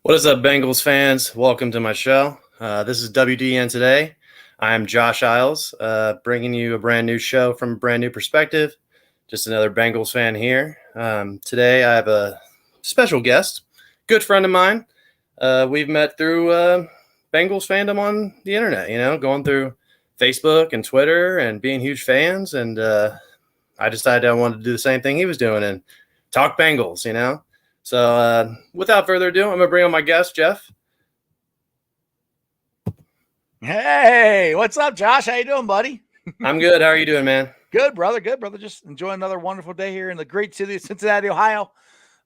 What is up, Bengals fans? Welcome to my show. This is WDN Today. I'm Josh Isles, bringing you a brand new show from a brand new perspective. Just another Bengals fan here. Today, I have a special guest, good friend of mine. We've met through Bengals fandom on the internet, going through Facebook and Twitter and being huge fans. And I decided I wanted to do the same thing he was doing and talk Bengals. So without further ado, I'm going to bring on my guest, Jeff. Hey, what's up, Josh? How you doing, buddy? I'm good. How are you doing, man? Good, brother. Good, brother. Just enjoying another wonderful day here in the great city of Cincinnati, Ohio.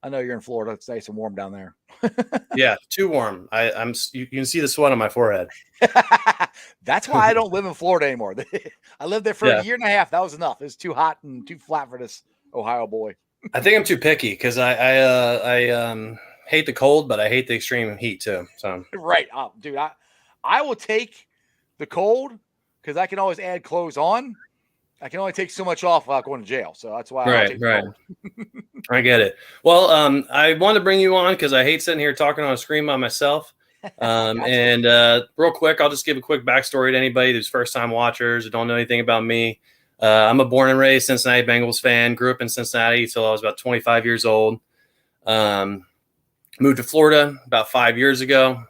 I know you're in Florida. It's nice and warm down there. Yeah, too warm. You can see the sweat on my forehead. That's why I don't live in Florida anymore. I lived there for a year and a half. That was enough. It's too hot and too flat for this Ohio boy. I think I'm too picky because I hate the cold, but I hate the extreme heat too. So right, dude. I will take the cold because I can always add clothes on. I can only take so much off without going to jail. So that's why I take the cold. I get it. Well, I wanted to bring you on because I hate sitting here talking on a screen by myself. And real quick, I'll just give a quick backstory to anybody who's first-time watchers or don't know anything about me. I'm a born and raised Cincinnati Bengals fan. Grew up in Cincinnati until I was about 25 years old. Moved to Florida about 5 years ago.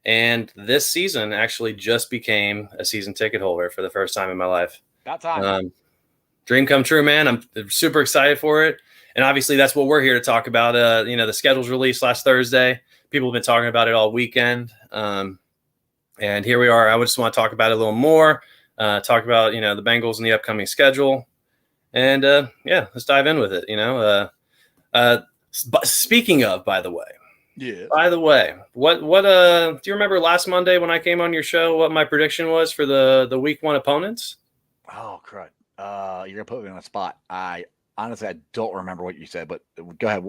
And this season actually just became a season ticket holder for the first time in my life. About time. Dream come true, man. I'm super excited for it. And obviously that's what we're here to talk about. The schedule's released last Thursday. People have been talking about it all weekend. And here we are. I just want to talk about it a little more. Talk about, the Bengals and the upcoming schedule. And, let's dive in with it, Speaking of, by the way. Yeah. What do you remember last Monday when I came on your show, what my prediction was for the week one opponents? Oh, crud. You're going to put me on the spot. Honestly, I don't remember what you said, but go ahead.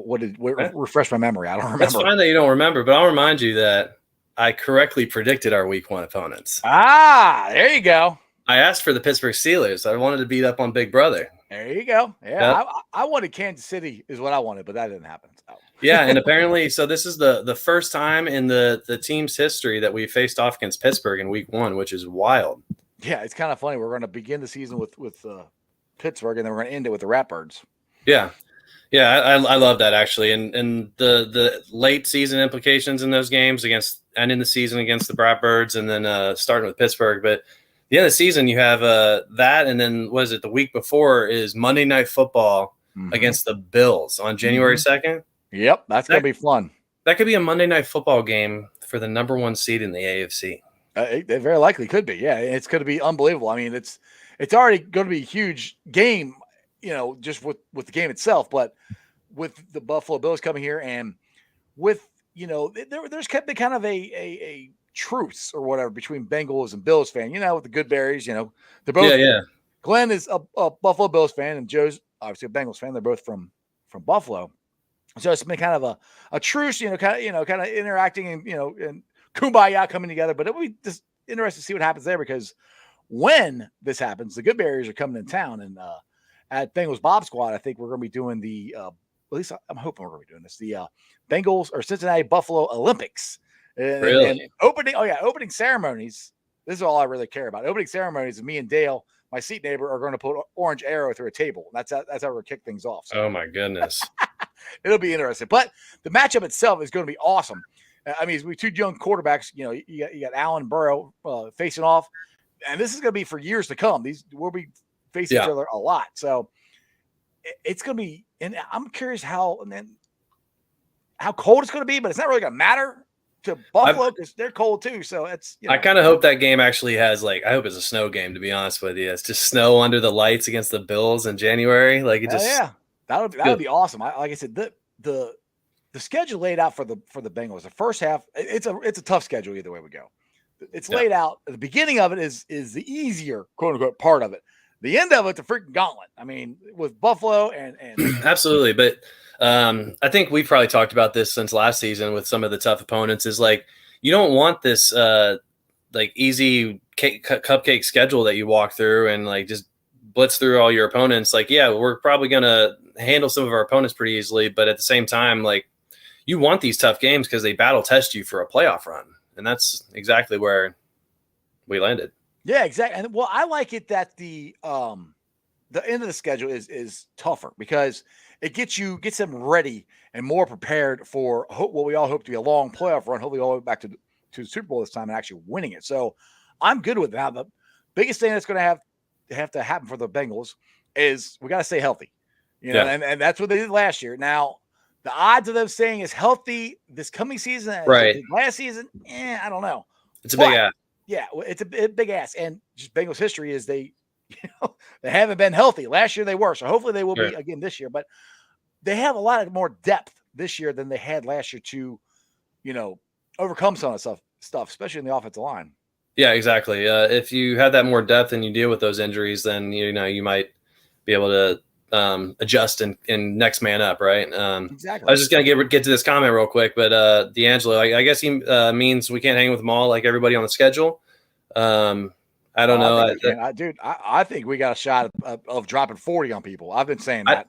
Refresh my memory. I don't remember. That's fine that you don't remember, but I'll remind you that I correctly predicted our week one opponents. There you go. I asked for the Pittsburgh Steelers. I wanted to beat up on Big Brother. There you go. Yeah, yep. I wanted Kansas City is what I wanted, but that didn't happen. So. Yeah, and apparently, so this is the first time in the team's history that we faced off against Pittsburgh in week one, which is wild. Yeah, it's kind of funny. We're going to begin the season with Pittsburgh, and then we're going to end it with the Ratbirds. Yeah. Yeah, I love that actually. And the late season implications in those games ending the season against the Ratbirds and then starting with Pittsburgh. But the end of the season, you have that, and then what is it? The week before is Monday Night Football against the Bills on January 2nd. Yep, that's going to be fun. That could be a Monday Night Football game for the number one seed in the AFC. It very likely could be. Yeah, it's going to be unbelievable. I mean, it's already going to be a huge game, just with the game itself, but with the Buffalo Bills coming here and with, there's been kind of a truce or whatever between Bengals and Bills fan, with the Goodberries, they're both. Yeah. Glenn is a Buffalo Bills fan and Joe's obviously a Bengals fan. They're both from Buffalo. So it's been kind of a truce, kind of interacting and, and kumbaya coming together. But it'll be just interesting to see what happens there because when this happens, the Goodberries are coming in town and at Bengals Bob Squad, I think we're going to be doing at least I'm hoping we're going to be doing this, the Bengals or Cincinnati Buffalo Olympics. Really? And opening ceremonies. This is all I really care about. Opening ceremonies, me and Dale, my seat neighbor, are going to put an orange arrow through a table. That's how we're going to kick things off. So. Oh my goodness. It'll be interesting. But the matchup itself is going to be awesome. I mean, we two young quarterbacks, you got Allen and Burrow facing off. And this is going to be for years to come. We'll be facing each other a lot. So it's going to be, and I'm curious how cold it's going to be, but it's not really going to matter to Buffalo because they're cold too. So it's, I kind of hope that game actually has I hope it's a snow game, to be honest with you. It's just snow under the lights against the Bills in January. That would be awesome. Like I said, the schedule laid out for the Bengals. The first half, it's a tough schedule either way we go. It's laid out. The beginning of it is the easier quote unquote part of it. The end of it's a freaking gauntlet. I mean, with Buffalo and absolutely. But I think we've probably talked about this since last season with some of the tough opponents. Is you don't want this easy cupcake schedule that you walk through and just blitz through all your opponents. We're probably gonna handle some of our opponents pretty easily, but at the same time, you want these tough games because they battle test you for a playoff run, and that's exactly where we landed. Yeah, exactly. And well, I like it that the end of the schedule is tougher because it gets them ready and more prepared for what we all hope to be a long playoff run, hopefully all the way back to the Super Bowl this time and actually winning it. So I'm good with that. The biggest thing that's going to have to happen for the Bengals is we got to stay healthy, and that's what they did last year. Now, the odds of them staying as healthy this coming season as they did last season, I don't know. It's a big ask. Yeah, it's a big ask. And just Bengals history is they haven't been healthy. Last year they were, so hopefully they will be again this year. But they have a lot of more depth this year than they had last year to, overcome some of the stuff, especially in the offensive line. Yeah, exactly. If you have that more depth and you deal with those injuries, then you might be able to adjust and next man up, right? Exactly. I was just gonna get to this comment real quick, but D'Angelo, I guess he means we can't hang with them all like everybody on the schedule. I don't know, I think we got a shot of dropping 40 on people. I've been saying that.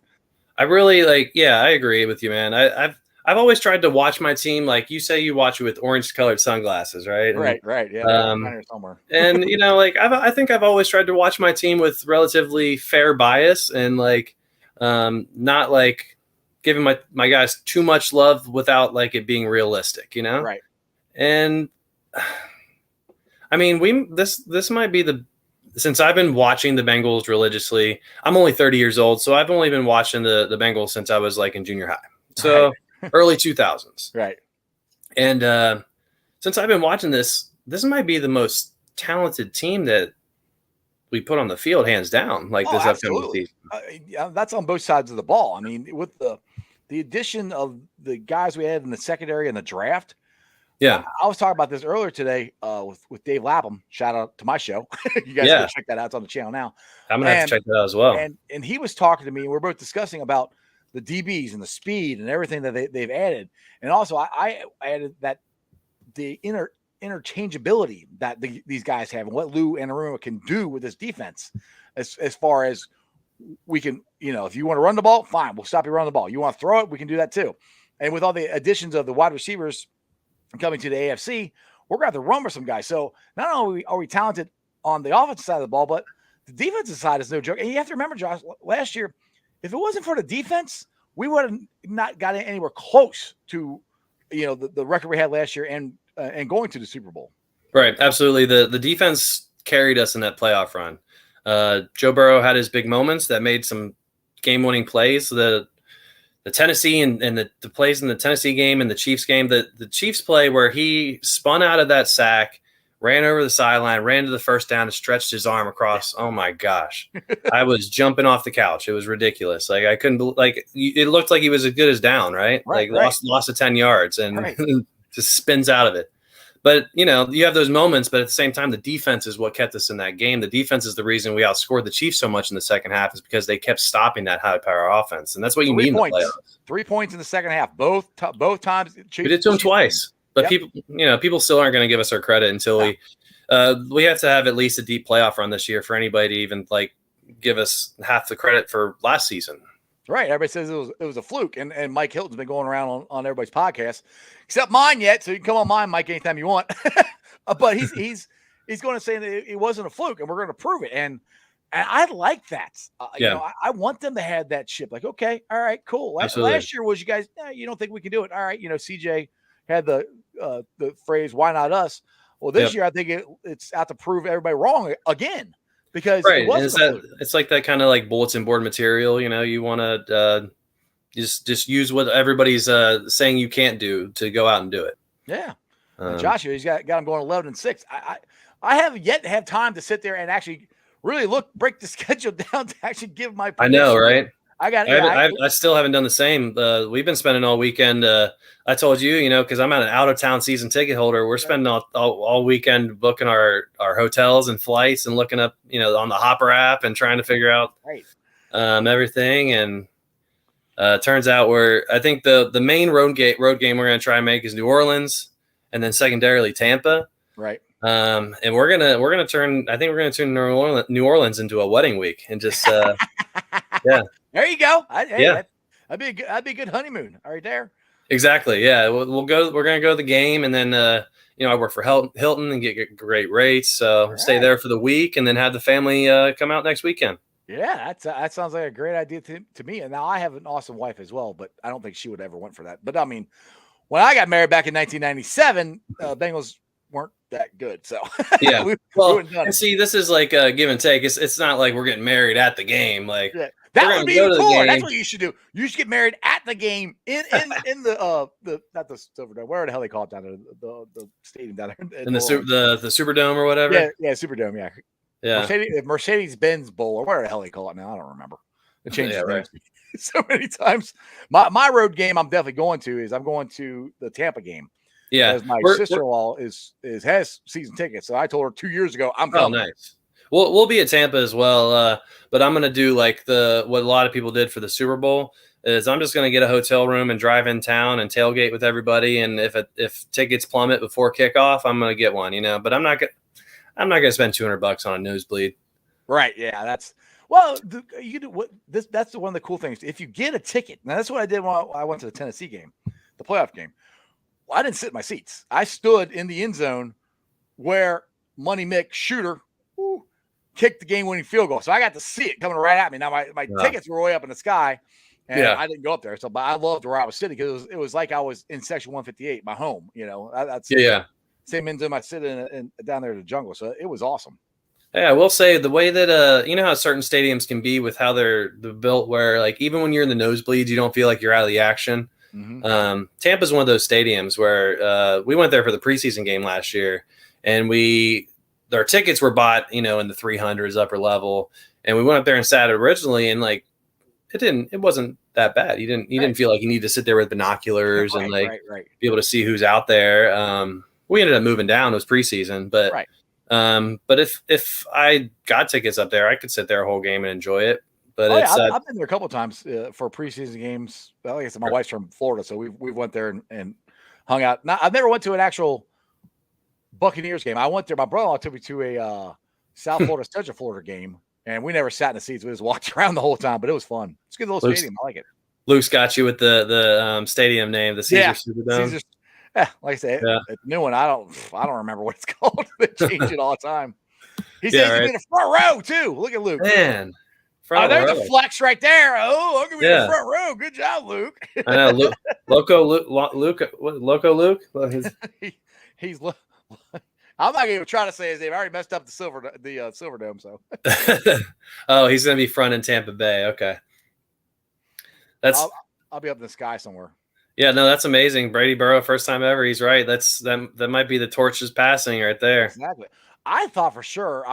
I really I agree with you, man. I've always tried to watch my team like you say you watch it with orange colored sunglasses, right? Right. Yeah. Here somewhere. And I think I've always tried to watch my team with relatively fair bias and not like giving my guys too much love without like it being realistic, Right. And I mean, this might be since I've been watching the Bengals religiously. I'm only 30 years old, so I've only been watching the Bengals since I was like in junior high. So early 2000s. Right. And since I've been watching this might be the most talented team that we put on the field, hands down, this upcoming season. That's on both sides of the ball. I mean, with the addition of the guys we had in the secondary and the draft. Yeah. I was talking about this earlier today with Dave Lapham. Shout out to my show. You guys can check that out. It's on the channel now. I'm going to have to check that out as well. And he was talking to me, and we're both discussing about the DBs and the speed and everything that they've added. And also I added that the interchangeability that these guys have and what Lou Anarumo can do with this defense as far as we can, if you want to run the ball, fine, we'll stop you running the ball. You want to throw it, we can do that too. And with all the additions of the wide receivers coming to the AFC, we're going to have to run with some guys. So not only are we talented on the offensive side of the ball, but the defensive side is no joke. And you have to remember, Josh, last year, if it wasn't for the defense, we would have not gotten anywhere close to, the record we had last year and going to the Super Bowl. Right. Absolutely. The defense carried us in that playoff run. Joe Burrow had his big moments that made some game-winning plays. The Tennessee and the plays in the Tennessee game and the Chiefs game, the Chiefs play where he spun out of that sack, ran over the sideline, ran to the first down and stretched his arm across. Oh my gosh. I was jumping off the couch. It was ridiculous. Like I couldn't it looked like he was as good as down, right? Lost to 10 yards and just spins out of it. But, you have those moments, but at the same time, the defense is what kept us in that game. The defense is the reason we outscored the Chiefs so much in the second half is because they kept stopping that high-power offense, and that's what you need in the playoffs. 3 points in the second half, both times. We did to them twice, but people still aren't going to give us our credit until we have to have at least a deep playoff run this year for anybody to even give us half the credit for last season. Right. Everybody says it was a fluke. And Mike Hilton's been going around on everybody's podcast, except mine yet. So you can come on mine, Mike, anytime you want. But he's going to say that it wasn't a fluke, and we're going to prove it. And I like that. I want them to have that chip. Like, okay, all right, cool. Last year was you guys, you don't think we can do it. All right. CJ had the phrase, why not us? Well, this year I think it's out to prove everybody wrong again. Because it's like that kind of like bulletin board material, you want to just use what everybody's saying you can't do to go out and do it. Yeah. Joshua, he's got him going 11-6. I have yet to have time to sit there and actually really break the schedule down to actually give my prediction. I know, right? I still haven't done the same. We've been spending all weekend. I told you, because I'm an out of town season ticket holder. We're spending all weekend booking our hotels and flights and looking up, on the Hopper app and trying to figure out everything. And turns out I think the main road game we're going to try and make is New Orleans, and then secondarily Tampa. Right. And we're gonna turn New Orleans into a wedding week and just yeah. There you go. That'd be a good honeymoon right there. Exactly. Yeah, we'll go. We're gonna go to the game, and then I work for Hilton and get great rates. So All stay right. there for the week, and then have the family come out next weekend. Yeah, that sounds like a great idea to me. And now I have an awesome wife as well, but I don't think she would ever went for that. But I mean, when I got married back in 1997, Bengals weren't that good. So Yeah. we Well, wouldn't done and it. see, this is like a give and take. It's not like we're getting married at the game. Like Yeah. we're That would gonna be go even to the cooler. That's game. what you should do. You should get married at the game in the not the Silverdome. Where the hell they call it down there? The stadium down there In the Superdome or whatever. Yeah, Superdome. Yeah, Yeah. Mercedes-Benz Bowl or whatever the hell they call it now. I don't remember. It changes Yeah, right. names so many times. My road game I'm definitely going to is I'm going to the Tampa game. Yeah. Because my sister-in-law has season tickets. So I told her 2 years ago I'm coming. Oh, nice. We'll be at Tampa as well, but I'm gonna do like what a lot of people did for the Super Bowl is I'm just gonna get a hotel room and drive in town and tailgate with everybody. And if tickets plummet before kickoff, I'm gonna get one. But I'm not gonna spend $200 on a nosebleed. Right? Yeah, that's you do what this. That's one of the cool things. If you get a ticket, now that's what I did when I went to the Tennessee game, the playoff game. Well, I didn't sit in my seats. I stood in the end zone where Money Mick Shooter kicked the game-winning field goal. So I got to see it coming right at me. Now my tickets were way up in the sky, and I didn't go up there. So, but I loved where I was sitting because it was like I was in section 158, my home. That's same end zone I sit in down there in the jungle. So it was awesome. Yeah, I will say the way that how certain stadiums can be with how they're built, where like even when you're in the nosebleeds, you don't feel like you're out of the action. Mm-hmm. Tampa's one of those stadiums where we went there for the preseason game last year, and our tickets were bought, in the 300s upper level, and we went up there and sat originally, and like it wasn't that bad. You didn't feel like you need to sit there with binoculars and be able to see who's out there. We ended up moving down. It was preseason, but but if I got tickets up there, I could sit there a whole game and enjoy it. But I've been there a couple of times for preseason games. Well, like I said, my wife's from Florida, so we went there and hung out. I've never went to an actual Buccaneers game. I went there. My brother-in-law took me to a South Florida, Central Florida game, and we never sat in the seats. We just walked around the whole time, but it was fun. It's a good little stadium. I like it. Luke's got you with the stadium name, the Caesar Superdome. Like I said, the new one. I don't remember what it's called. They change it all the time. He says he's in the front row too. Look at Luke. Man. There's a flex right there. Oh, I'm gonna be in the front row. Good job, Luke. I know. Loco Luke. He's. I'm not gonna even try to say his name. I already messed up the Silverdome. So. Oh, he's gonna be front in Tampa Bay. Okay. I'll be up in the sky somewhere. Yeah, no, that's amazing. Brady Burrow, first time ever. He's right. That might be the torches passing right there. Exactly. I thought for sure,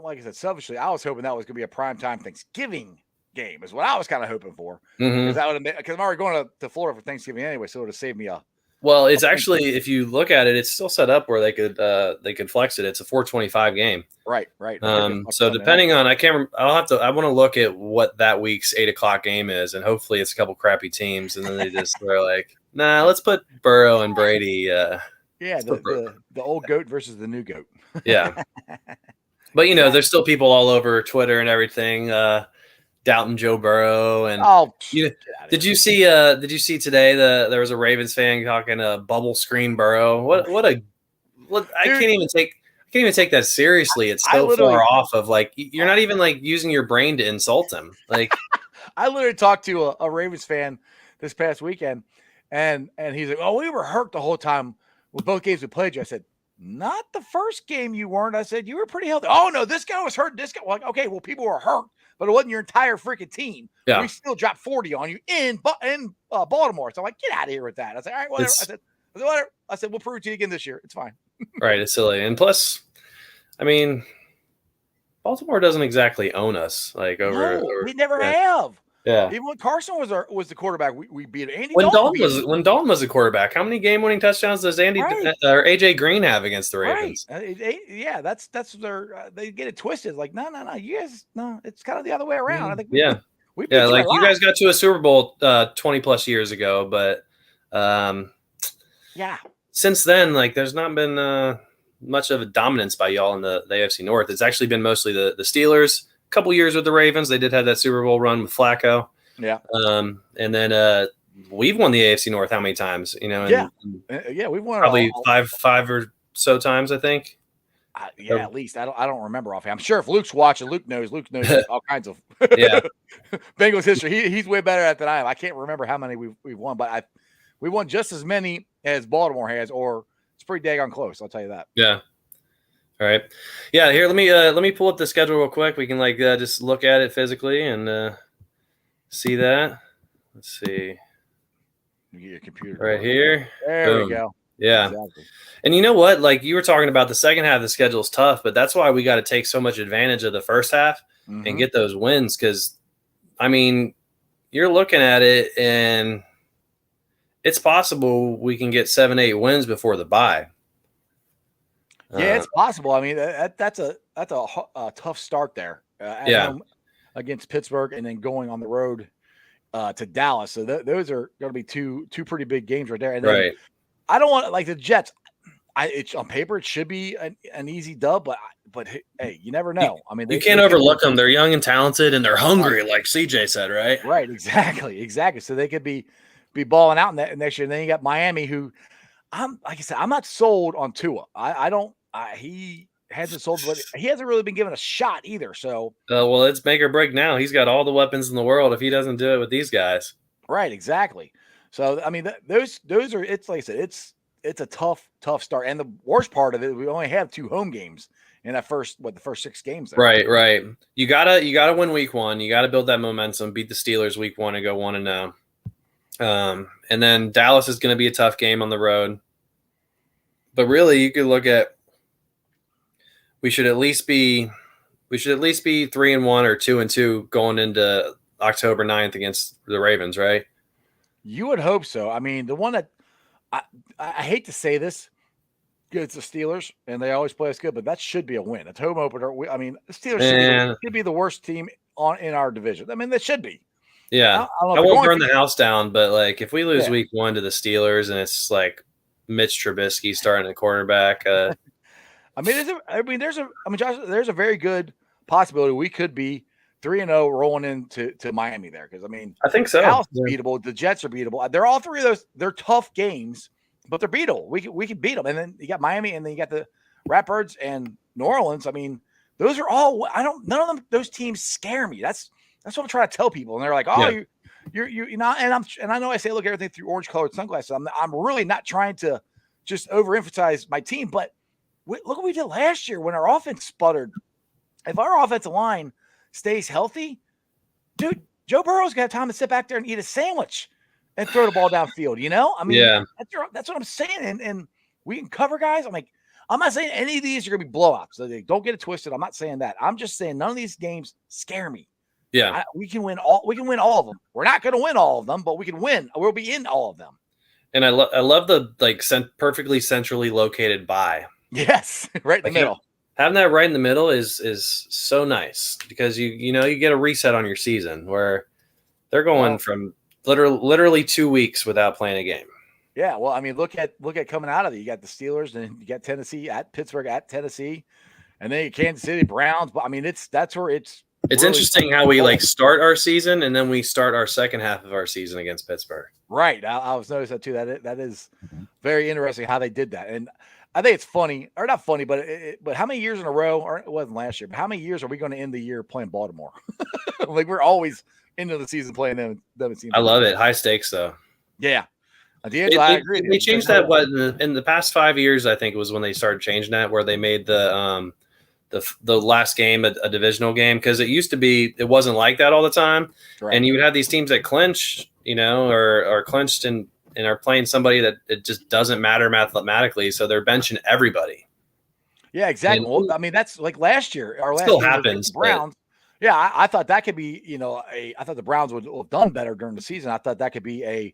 like I said, selfishly, I was hoping that was going to be a primetime Thanksgiving game, is what I was kind of hoping for. Because I'm already going to Florida for Thanksgiving anyway, so it would have saved me a. Well, it's actually, if you look at it, it's still set up where they could flex it. It's a 425 game. Right. So depending on, I want to look at what that week's 8:00 game is, and hopefully it's a couple crappy teams, and then they're like, nah, let's put Burrow and Brady. The old goat versus the new goat. Yeah. But there's still people all over Twitter and everything doubting Joe Burrow. And did you see today there was a Ravens fan talking bubble screen Burrow? I can't even take that seriously. It's so far off of like you're not even like using your brain to insult him. Like I literally talked to a Ravens fan this past weekend, and he's like, "Oh, we were hurt the whole time with both games we played you." I said, "Not the first game you weren't." I said, "You were pretty healthy." "Oh no, this guy was hurt. This guy." Like, okay, well, people were hurt, but it wasn't your entire freaking team. Yeah. We still dropped 40 on you in Baltimore. So I'm like, get out of here with that. I said, all right, whatever. I said, whatever. I said, we'll prove it to you again this year. It's fine. Right. It's silly. And plus, I mean, Baltimore doesn't exactly own us. Like we never have. Yeah. Even when Carson was the quarterback, we beat Andy. When Dalton was the quarterback, how many game-winning touchdows does or AJ Green have against the Ravens? Yeah, that's their. They get it twisted. Like no, you guys, no, it's kind of the other way around. I think. We like you guys got to a Super Bowl 20 plus years ago, but since then, like there's not been much of a dominance by y'all in the AFC North. It's actually been mostly the Steelers. Couple years with the Ravens, they did have that Super Bowl run with Flacco. Yeah. And then we've won the AFC North how many times? Yeah, and yeah, we've won it probably all. five or so times, I think. Yeah, at least I don't remember offhand. I'm sure if Luke's watching, Luke knows. Luke knows all kinds of Yeah, Bengals history. He's way better at than I am. I can't remember how many we've won, but we won just as many as Baltimore has, or it's pretty daggone close. I'll tell you that. yeah. All right. Yeah, here let me pull up the schedule real quick. We can just look at it physically and see that. Let's see. You get your computer Right work. here. There Boom. we go. Yeah. Exactly. And you know what? Like you were talking about, the second half of the schedule is tough, but that's why we got to take so much advantage of the first half and get those wins. Because, I mean, you're looking at it, and it's possible we can get 7-8 wins before the bye. Yeah, it's possible. I mean, that's a tough start there at home against Pittsburgh, and then going on the road to Dallas. So those are going to be two pretty big games right there. And then Right. I don't want like the Jets. It's on paper it should be an easy dub, but hey, you never know. I mean, you can't overlook them. They're young and talented, and they're hungry, like CJ said, right? Right, exactly. So they could be balling out in that next year. And then you got Miami, who like I said, I'm not sold on Tua. I don't. He hasn't sold, but he hasn't really been given a shot either. So well, it's make or break now. He's got all the weapons in the world. If he doesn't do it with these guys, right, exactly. So I mean, those are. It's like I said, it's a tough start. And the worst part of it, we only have 2 home games in that the first 6 games there. Right. You gotta win week 1. You gotta build that momentum, beat the Steelers week 1 and go 1-0. And then Dallas is going to be a tough game on the road. But really, you could look at we should at least be 3-1 or 2-2 going into October 9th against the Ravens, right? You would hope so. I mean, the one that I hate to say this, it's the Steelers, and they always play us good, but that should be a win. It's home opener. I mean, the Steelers should be the worst team in our division. I mean, they should be. Yeah, I won't burn the house down, but like if we lose week 1 to the Steelers and it's like Mitch Trubisky starting at quarterback, Josh, there's a very good possibility we could be 3-0 rolling into Miami there, because I mean, I think so. Dallas is beatable, the Jets are beatable. They're all 3 of those. They're tough games, but they're beatable. We can beat them, and then you got Miami, and then you got the Ratbirds and New Orleans. I mean, those are all. None of them. Those teams scare me. That's what I'm trying to tell people, and they're like, "Oh, you're not." And I know I say look at everything through orange-colored sunglasses. I'm really not trying to just overemphasize my team, but look what we did last year when our offense sputtered. If our offensive line stays healthy, dude, Joe Burrow's got time to sit back there and eat a sandwich and throw the ball downfield. You know, I mean, that's what I'm saying. And we can cover guys. I'm not saying any of these are going to be blowouts. So don't get it twisted. I'm not saying that. I'm just saying none of these games scare me. Yeah, we can win all. We can win all of them. We're not going to win all of them, but we can win. We'll be in all of them. And I love the perfectly centrally located bye. Yes, right in the middle. Having that right in the middle is so nice, because you get a reset on your season where they're going from literally 2 weeks without playing a game. Yeah, well, I mean, look at coming out of it. You got the Steelers, and you got Tennessee at Pittsburgh, at Tennessee, and then you Kansas City Browns. But I mean, that's where it's really interesting how we start our season and then we start our second half of our season against Pittsburgh. Right, I was noticing that too. That is very interesting how they did that, and I think it's funny, or not funny, but how many years in a row, or it wasn't last year, but how many years are we going to end the year playing Baltimore? Like we're always into the season playing them. I love it. High stakes though. Yeah. I agree. They changed that in the past 5 years, I think, was when they started changing that, where they made the last game a divisional game, because it used to be it wasn't like that all the time, right. And you would have these teams that clinch, or clinched and are playing somebody that it just doesn't matter mathematically, so they're benching everybody. Yeah, exactly. Well, I mean, that's like last year. Our last still happens. Browns. Yeah, I thought that could be, I thought the Browns would have done better during the season. I thought that could be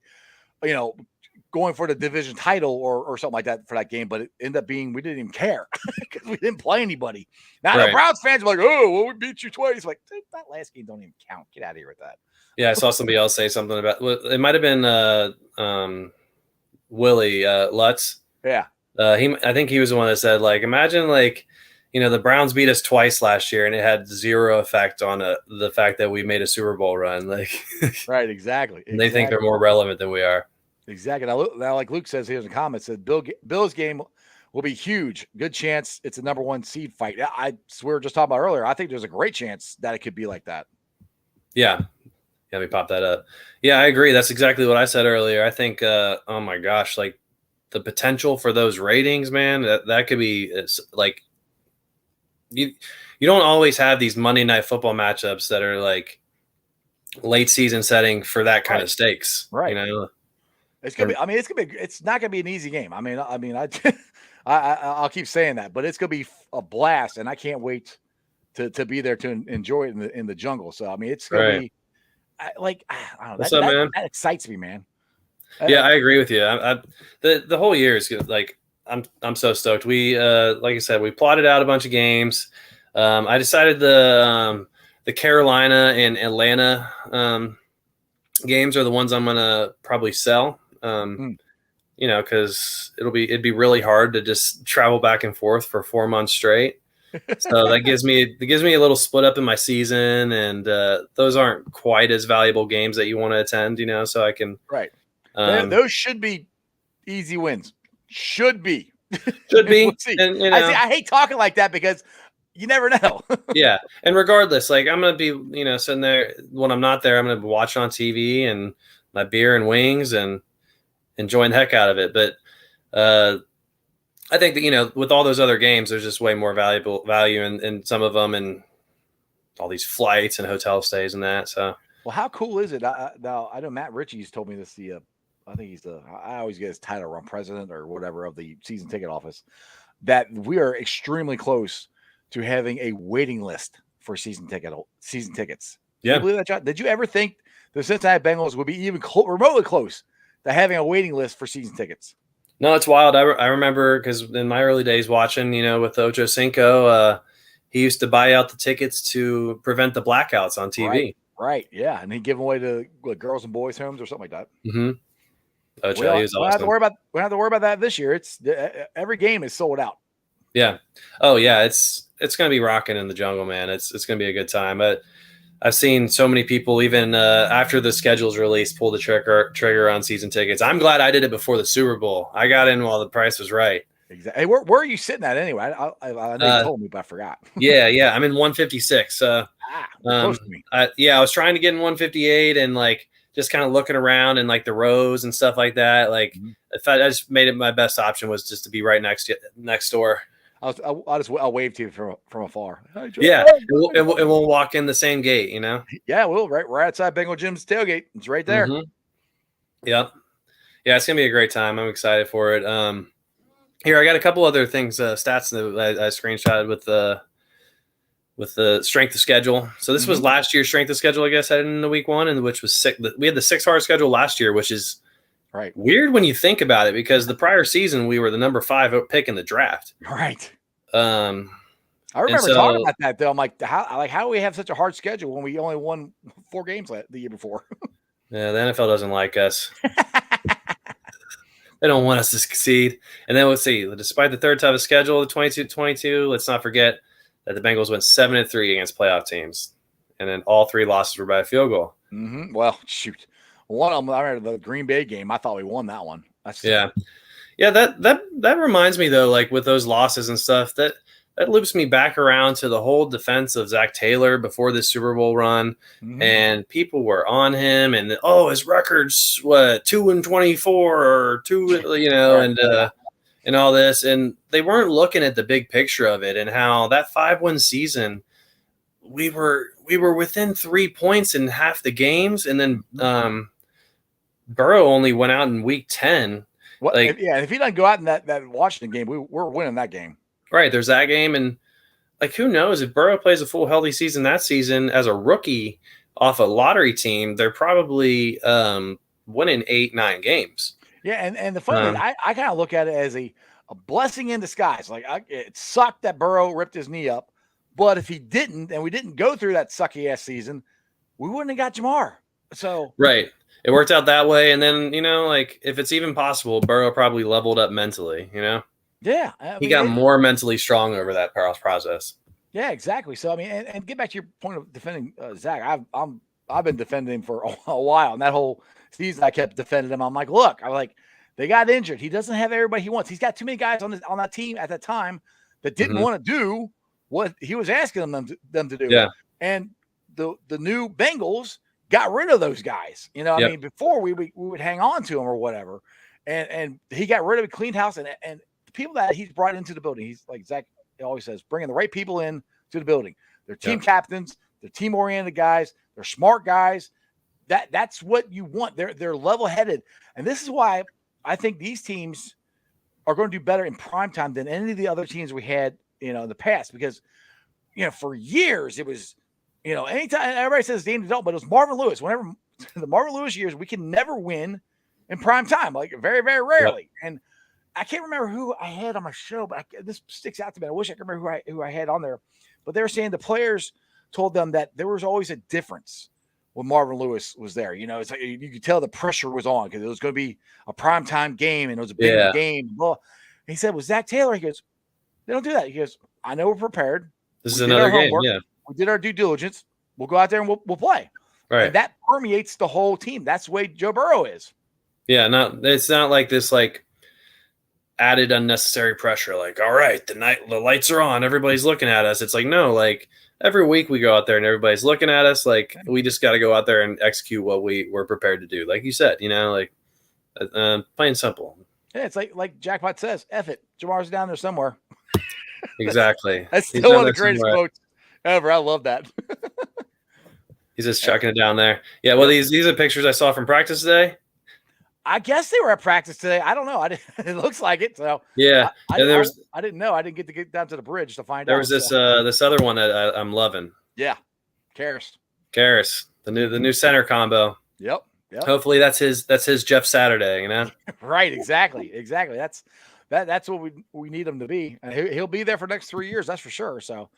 going for the division title or something like that for that game, but it ended up being we didn't even care because we didn't play anybody. Now the Browns fans were like, "Oh, well, we beat you twice." Like that last game don't even count. Get out of here with that. Yeah, I saw somebody else say something about it. Might have been Willie Lutz. Yeah, I think he was the one that said, like, imagine like the Browns beat us twice last year, and it had zero effect on the fact that we made a Super Bowl run. Like, Right, exactly. they think they're more relevant than we are. Exactly. Now, like Luke says here in the comments, said Bill's game will be huge. Good chance it's a number 1 seed fight. I swear, just talking about earlier, I think there's a great chance that it could be like that. Yeah. Yeah, we pop that up. Yeah, I agree. That's exactly what I said earlier. I think, oh my gosh, like the potential for those ratings, man, that could be like you don't always have these Monday Night Football matchups that are like late season setting for that kind of stakes. Right. It's gonna be. I mean, it's not gonna be an easy game. I'll keep saying that, but it's gonna be a blast, and I can't wait to be there to enjoy it in the jungle. So I mean, it's gonna be. I don't know. What's up, man? That excites me, man. Yeah, I agree with you. The whole year is good. Like I'm so stoked. We like I said, we plotted out a bunch of games. I decided the Carolina and Atlanta games are the ones I'm gonna probably sell. Because it'd be really hard to just travel back and forth for 4 months straight. So that gives me a little split up in my season, and those aren't quite as valuable games that you want to attend. So I can those should be easy wins. Should be. We'll and, I hate talking like that because you never know. Yeah, and regardless, like I'm gonna be sitting there when I'm not there. I'm gonna be watching on TV and my beer and wings and enjoying the heck out of it. But I think that, with all those other games, there's just way more value in some of them, and all these flights and hotel stays and that. So, well, how cool is it? Now I know Matt Ritchie's told me this. I think I always get his title wrong, president or whatever of the season ticket office, that we are extremely close to having a waiting list for season tickets. Yeah. Can you believe that, John? Did you ever think the Cincinnati Bengals would be even remotely close to having a waiting list for season tickets? No, it's wild. I remember because in my early days watching, with Ocho Cinco, he used to buy out the tickets to prevent the blackouts on TV. Right. Yeah. And he'd give them away to girls and boys homes or something like that. Mm-hmm. Ocho, he was awesome. We don't have to worry about that this year. It's every game is sold out. Yeah. Oh yeah. It's going to be rocking in the jungle, man. It's going to be a good time. But I've seen so many people, even after the schedule's released, pull the trigger on season tickets. I'm glad I did it before the Super Bowl. I got in while the price was right. Exactly. Hey, where are you sitting at anyway? I know you told me, but I forgot. Yeah. I'm in 156. Close to me. I was trying to get in 158 and like just kind of looking around and like the rows and stuff like that. Like if I just made it my best option was just to be right next door. I'll wave to you from afar. Yeah, and we'll walk in the same gate, Yeah, we'll right outside Bengal Jim's tailgate. It's right there. Mm-hmm. Yep. Yeah, it's gonna be a great time. I'm excited for it. Here I got a couple other things, stats that I screenshotted with the strength of schedule. So this was last year's strength of schedule, I guess, heading into week 1, and which was 6. We had the 6 hard schedule last year, which is weird when you think about it, because the prior season we were the number 5 pick in the draft. Right. I remember talking about that though. I'm like, how do we have such a hard schedule when we only won 4 games the year before? Yeah, the NFL doesn't like us. They don't want us to succeed. And then let's see, despite the third toughest schedule, the 22-22, let's not forget that the Bengals went 7-3 against playoff teams, and then all 3 losses were by a field goal. Mm-hmm. Well, shoot. One of them, I remember the Green Bay game. I thought we won that one. Yeah. That reminds me though, like with those losses and stuff, that loops me back around to the whole defense of Zach Taylor before this Super Bowl run, and people were on him, and his record's 2-24 or 2, and all this, and they weren't looking at the big picture of it and how that 5-win season, we were within 3 points in half the games, and then Burrow only went out in week 10. If he doesn't go out in that Washington game, we're winning that game. Right, there's that game, and like who knows if Burrow plays a full healthy season that season as a rookie off a lottery team, they're probably winning 8-9 games. Yeah, and the funny thing, I kind of look at it as a blessing in disguise. Like it sucked that Burrow ripped his knee up, but if he didn't, and we didn't go through that sucky ass season, we wouldn't have got Jamar. So right. It worked out that way, and then like if it's even possible, Burrow probably leveled up mentally. Yeah, He got more mentally strong over that process. Yeah, exactly. So I mean, and get back to your point of defending Zach. I've been defending him for a while, and that whole season I kept defending him. I'm like, look, they got injured. He doesn't have everybody he wants. He's got too many guys on that team at that time that didn't want to do what he was asking them to do. Yeah. And the new Bengals got rid of those guys. You know, I mean, before we would hang on to him or whatever, and he got rid of it, cleaned house, and the people that he's brought into the building, he's like Zach always says, bringing the right people in to the building. They're team captains, they're team-oriented guys, they're smart guys. That's what you want. They're level-headed. And this is why I think these teams are going to do better in prime time than any of the other teams we had, in the past. Because, for years it was, anytime everybody says Danny Dalton, but it was Marvin Lewis. Whenever the Marvin Lewis years, we can never win in prime time, like very, very rarely. And I can't remember who I had on my show, but this sticks out to me. I wish I could remember who I had on there. But they were saying the players told them that there was always a difference when Marvin Lewis was there. It's like you could tell the pressure was on because it was going to be a primetime game and it was a big game. Well, he said, with Zach Taylor, he goes, they don't do that. He goes, I know we're prepared. This is another game. Yeah. We did our due diligence. We'll go out there and we'll play. Right. And that permeates the whole team. That's the way Joe Burrow is. Yeah. It's not like this, like, added unnecessary pressure. Like, all right, the lights are on. Everybody's looking at us. It's like, no, like every week we go out there and everybody's looking at us. Like, we just got to go out there and execute what we're prepared to do. Like you said, like plain and simple. Yeah, it's like Jackpot says, F it. Jamar's down there somewhere. Exactly. That's still one of the greatest quotes ever. I love that. He's just chucking it down there. Yeah, well, these are pictures I saw from practice today. I guess they were at practice today. I don't know. It looks like it. So yeah, I didn't know. I didn't get down to the bridge to find out. There was this this other one that I'm loving. Yeah, Karras, the new center combo. Yep. Hopefully that's his Jeff Saturday. Right. Exactly. That's what we need him to be, and he'll be there for the next 3 years. That's for sure. So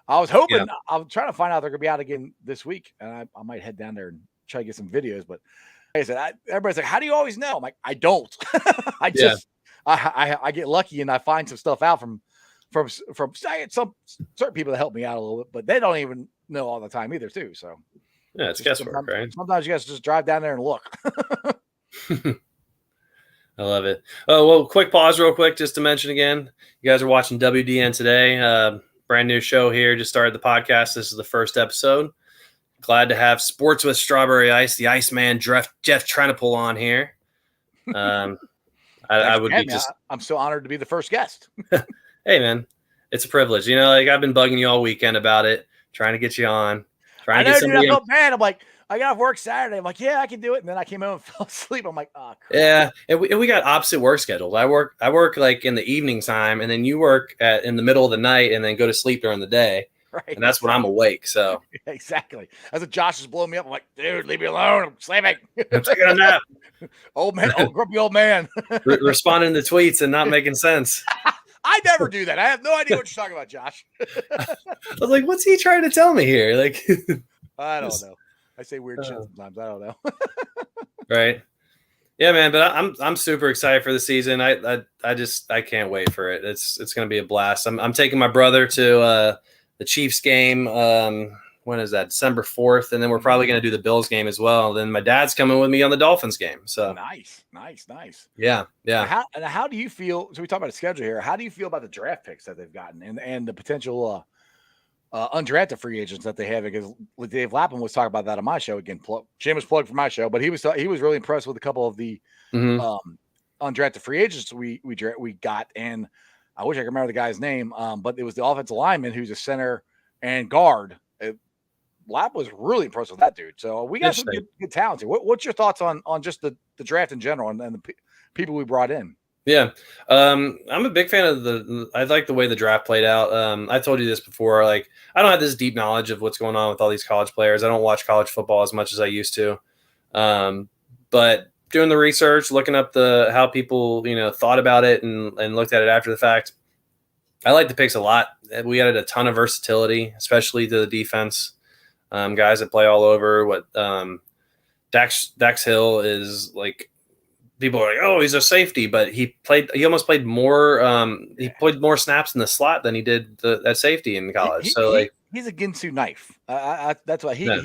I was hoping. I was trying to find out they're gonna be out again this week, and I might head down there and try to get some videos, but. Like I said, everybody's like, how do you always know? I'm like, I don't. I get lucky and I find some stuff out from some certain people that help me out a little bit, but they don't even know all the time either, too. So yeah, it's guesswork, right? Sometimes you guys just drive down there and look. I love it. Oh, well, quick pause real quick just to mention again, you guys are watching WDN Today. Brand new show here. Just started the podcast. This is the first episode. Glad to have Sports with Strawberry Ice, the Iceman Jeff Trenopole on here. I would be I'm so honored to be the first guest. Hey, man, it's a privilege. Like I've been bugging you all weekend about it, trying to get you on. I felt bad. I'm like, I got off work Saturday. I'm like, yeah, I can do it. And then I came home and fell asleep. I'm like, oh, crap. Yeah, and we got opposite work schedules. I work like in the evening time, and then you work in the middle of the night, and then go to sleep during the day. Right. And that's when I'm awake. So exactly. That's what Josh is blowing me up. I'm like, dude, leave me alone. I'm sleeping. I'm taking a nap. Grumpy old man. Responding to tweets and not making sense. I never do that. I have no idea what you're talking about, Josh. I was like, what's he trying to tell me here? Like, I don't know. I say weird shit sometimes. I don't know. Right. Yeah, man. But I'm super excited for the season. I can't wait for it. It's going to be a blast. I'm taking my brother to the Chiefs game. When is that? December 4th. And then we're probably going to do the Bills game as well. Then my dad's coming with me on the Dolphins game. So nice. Yeah. How do you feel? So we talk about the schedule here. How do you feel about the draft picks that they've gotten and the potential undrafted free agents that they have? Because Dave Lapham was talking about that on my show again. Shameless plug for my show, but he was really impressed with a couple of the undrafted free agents we got. And I wish I could remember the guy's name, but it was the offensive lineman who's a center and guard. Lap was really impressed with that dude. So we got some good talent here. What's your thoughts on just the draft in general and the people we brought in? Yeah, I'm a big fan of I like the way the draft played out. I told you this before. Like, I don't have this deep knowledge of what's going on with all these college players. I don't watch college football as much as I used to. But doing the research, looking up how people thought about it and looked at it after the fact, I like the picks a lot. We added a ton of versatility, especially to the defense. Guys that play all over. Dax Hill is like people are like, "Oh, he's a safety," but he almost played more. He played more snaps in the slot than he did that safety in college. So like, He's a Ginsu knife. That's why yeah.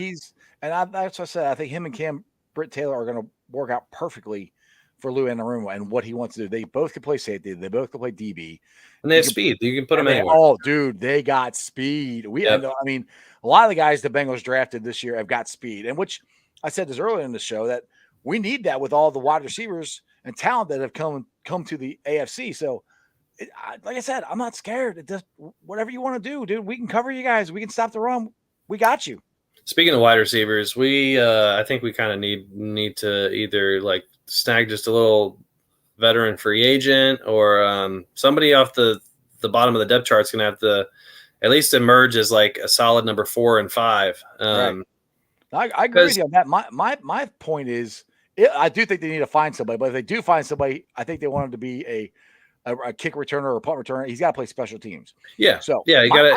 that's what I said. I think him and Cam Britt Taylor are going to work out perfectly for Lou Anarumo and what he wants to do. They both can play safety. They both can play DB. And they have speed. You can put them anywhere. Oh, dude, they got speed. I mean, a lot of the guys the Bengals drafted this year have got speed, and which I said this earlier in the show that we need that with all the wide receivers and talent that have come to the AFC. So, like I said, I'm not scared. It just whatever you want to do, dude. We can cover you guys. We can stop the run. We got you. Speaking of wide receivers, I think we kind of need to either like snag just a little veteran free agent or somebody off the bottom of the depth chart is going to have to at least emerge as like a solid number 4 and 5. Right. I agree with you on that. My point is, I do think they need to find somebody, but if they do find somebody, I think they want him to be a kick returner or a punt returner. He's got to play special teams. Yeah. So yeah, you gotta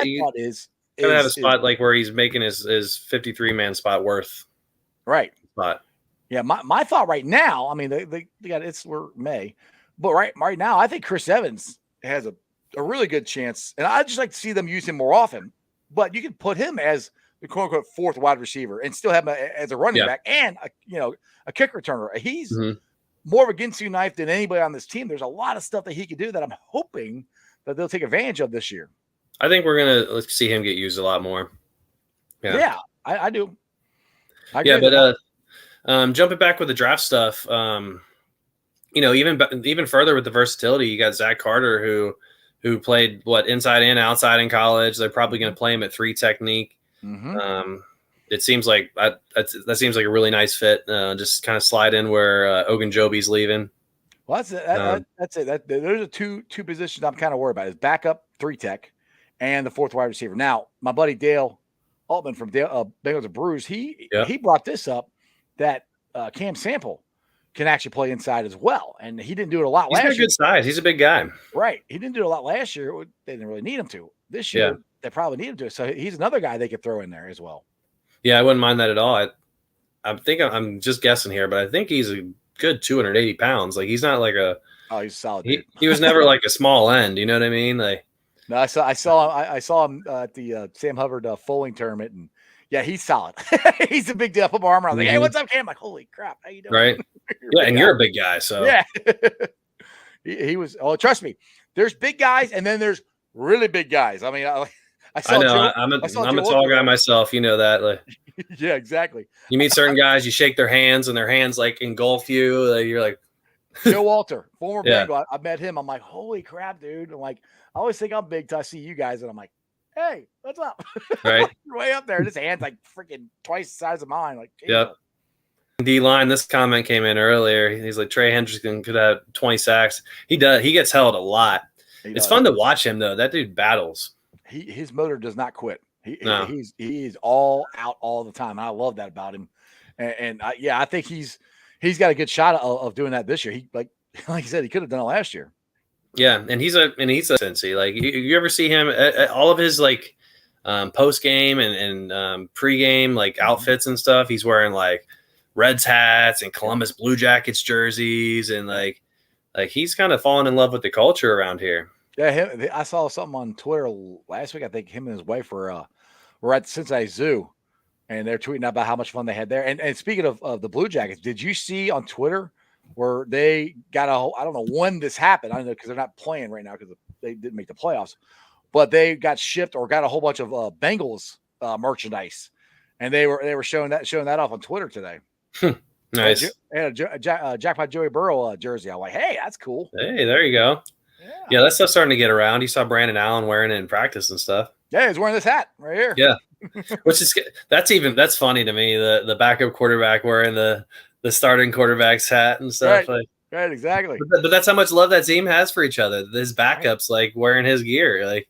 have a spot like where he's making his 53-man spot worth. Right. Spot. Yeah. My thought right now, I mean, they got we're May, but right now, I think Chris Evans has a really good chance, and I'd just like to see them use him more often. But you can put him as the quote unquote 4th wide receiver and still have him as a running back and a kick returner. He's more of a Ginsu knife than anybody on this team. There's a lot of stuff that he could do that I'm hoping that they'll take advantage of this year. I think we're gonna see him get used a lot more. Yeah, I do. Jumping back with the draft stuff, even further with the versatility, you got Zach Carter who played inside and outside in college. They're probably going to play him at 3 technique. Mm-hmm. It seems like that seems like a really nice fit. Just kind of slide in where Ogunjobi's leaving. Well, that's it. There's two positions I'm kind of worried about: is backup 3 tech and the 4th wide receiver. Now, my buddy Dale Altman from Bengals and Brews, he brought this up that Cam Sample can actually play inside as well, and he didn't do it a lot last year. He's got good size. He's a big guy. Right. He didn't do it a lot last year. They didn't really need him to. This year, they probably need him to. So he's another guy they could throw in there as well. Yeah, I wouldn't mind that at all. I think I'm just guessing here, but I think he's a good 280 pounds. Like he's not like he's solid. He was never like a small end. You know what I mean? Like no, I saw him at the Sam Hubbard Foaling tournament, and yeah, he's solid. He's a big deal. I put my arm around. Like, hey, what's up, Cam? I'm like, holy crap, how you doing? Right. Yeah, and you're a big guy, so yeah. he was. Oh, trust me. There's big guys, and then there's really big guys. I mean, I know. I'm a tall guy myself. You know that. Like, yeah, exactly. You meet certain guys, you shake their hands, and their hands like engulf you. Like, you're like Joe Walter, former Bengal. I met him. I'm like, holy crap, dude. I'm like, I always think I'm big till I see you guys, and I'm like, hey, what's up? Right, you're way up there. His hand's like freaking twice the size of mine. Like, yep. D-line, this comment came in earlier. He's like, Trey Hendrickson could have 20 sacks. He does. He gets held a lot. It's fun to watch him, though. That dude battles. His motor does not quit. He's all out all the time. And I love that about him. And I think he's got a good shot of doing that this year. He like you said, he could have done it last year. Yeah, and he's a Cincy. Like you ever see him at all of his like post game and pre game like outfits and stuff? He's wearing like Reds hats and Columbus Blue Jackets jerseys, and like he's kind of fallen in love with the culture around here. Yeah, I saw something on Twitter last week. I think him and his wife were at the Cincinnati Zoo, and they're tweeting about how much fun they had there. And speaking of the Blue Jackets, did you see on Twitter where they got I don't know when this happened. I don't know because they're not playing right now because they didn't make the playoffs, but they got shipped or got a whole bunch of Bengals merchandise, and they were showing that off on Twitter today. Nice. And a Jackpot Joey Burrow jersey. I'm like, hey, that's cool. Hey, there you go. Yeah, that stuff's starting to get around. You saw Brandon Allen wearing it in practice and stuff. Yeah, he's wearing this hat right here. Yeah, which is that's funny to me. The backup quarterback wearing the starting quarterback's hat and stuff. Right, exactly. But that's how much love that team has for each other. His backups like wearing his gear. Like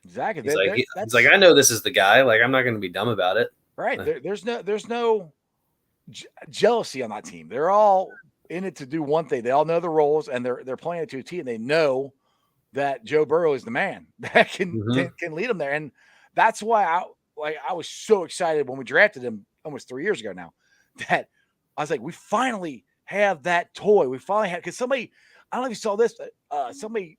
exactly. He's like, I know this is the guy. Like I'm not going to be dumb about it. Right. There's no jealousy on that team. They're all in it to do one thing. They all know the roles, and they're playing it to a T, and they know that Joe Burrow is the man that can lead them there. And that's why I was so excited when we drafted him almost 3 years ago now, that I was like, we finally have that toy. We finally had, because somebody, I don't know if you saw this, somebody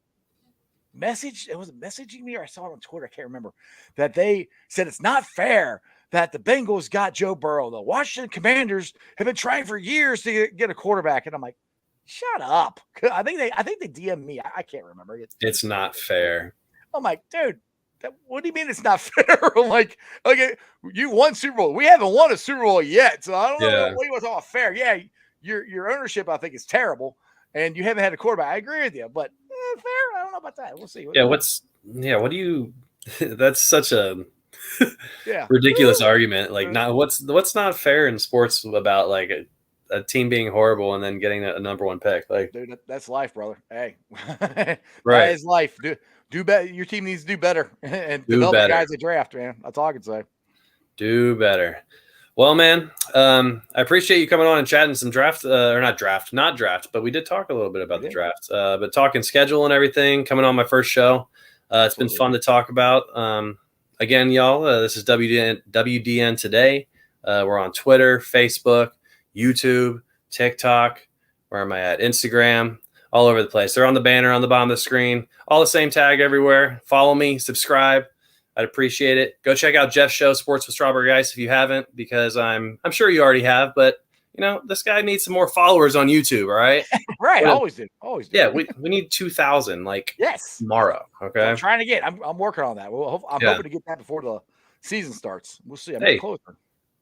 messaged, it was messaging me, or I saw it on Twitter, I can't remember, that they said it's not fair that the Bengals got Joe Burrow. The Washington Commanders have been trying for years to get a quarterback. And I'm like, shut up. I think they DM'd me. I can't remember. It's not fair. I'm like, dude, what do you mean it's not fair? I'm like, okay, you won Super Bowl. We haven't won a Super Bowl yet, so I don't know what you want to talk about fair. Yeah, your ownership, I think, is terrible, and you haven't had a quarterback. I agree with you, but fair? I don't know about that. We'll see. What do you? That's such a ridiculous argument. Like, what's not fair in sports about like a team being horrible and then getting a number one pick? Like, dude, that's life, brother. Hey, right, that is life. Do better. Your team needs to do better and develop the guys they draft, man. That's all I can say. Do better. Well, man, I appreciate you coming on and chatting some draft, not draft, but we did talk a little bit about the draft, but talking schedule and everything, coming on my first show. It's been fun to talk about. Again, y'all, this is WDN Today. We're on Twitter, Facebook, YouTube, TikTok. Where am I at? Instagram, all over the place. They're on the banner on the bottom of the screen. All the same tag everywhere. Follow me, subscribe. I'd appreciate it. Go check out Jeff's show, Sports with Strawberry Ice, if you haven't, because I'm sure you already have, but this guy needs some more followers on YouTube, all right? Right, always do. Yeah, we need 2,000 tomorrow, okay? I'm trying to get. I'm working on that. I'm hoping to get that before the season starts. We'll see. I'm closer.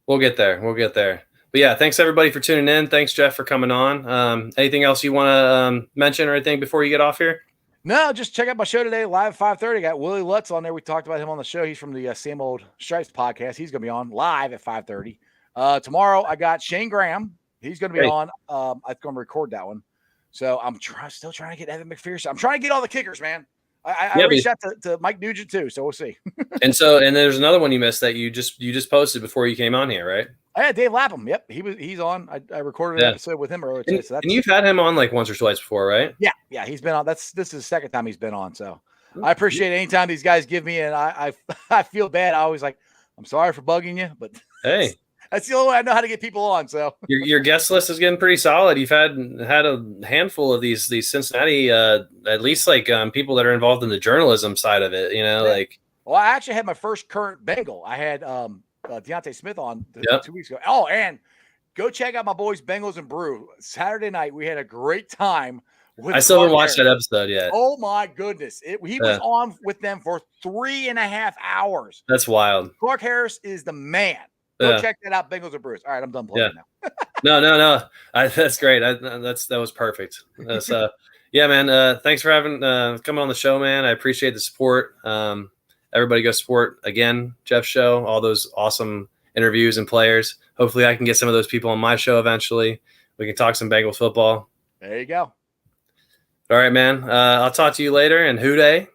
We'll get there. But yeah, thanks everybody for tuning in. Thanks, Jeff, for coming on. Anything else you want to mention or anything before you get off here? No, just check out my show today, live at 5:30. Got Willie Lutz on there. We talked about him on the show. He's from the Same Old Stripes podcast. He's going to be on live at 5:30. Tomorrow, I got Shane Graham. He's going to be on. I'm going to record that one. So I'm still trying to get Evan McPherson. I'm trying to get all the kickers, man. I reached out to Mike Nugent too, so we'll see. and there's another one you missed that you just posted before you came on here, right? Yeah, Dave Lapham. Yep, he's on. I recorded an episode with him earlier today. And you've had him on like once or twice before, right? Yeah, he's been on. This is the second time he's been on. So I appreciate it anytime these guys give me, and I feel bad. I always like, I'm sorry for bugging you, but hey. That's the only way I know how to get people on. So your guest list is getting pretty solid. You've had a handful of these Cincinnati, at least people that are involved in the journalism side of it. Well, I actually had my first current Bengal. I had Deontay Smith on 2 weeks ago. Oh, and go check out my boys Bengals and Brew. Saturday night we had a great time. I still haven't watched that episode yet. Oh my goodness, he was on with them for 3.5 hours. That's wild. Clark Harris is the man. Go check that out, Bengals and Brewers. All right, I'm done playing now. No. That's great. That was perfect. Yeah, man. Thanks for having coming on the show, man. I appreciate the support. Everybody go support again Jeff's show. All those awesome interviews and players. Hopefully, I can get some of those people on my show eventually. We can talk some Bengals football. There you go. All right, man. I'll talk to you later. And Hooday.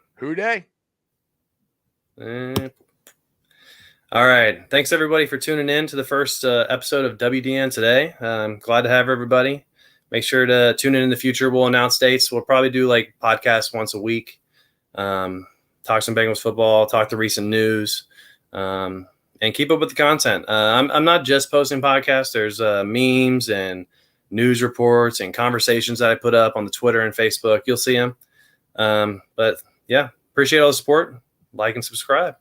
All right. Thanks, everybody, for tuning in to the first episode of WDN Today. Glad to have everybody. Make sure to tune in the future. We'll announce dates. We'll probably do podcasts once a week. Talk some Bengals football, talk the recent news, and keep up with the content. I'm not just posting podcasts. There's memes and news reports and conversations that I put up on the Twitter and Facebook. You'll see them. But, yeah, appreciate all the support. Like and subscribe.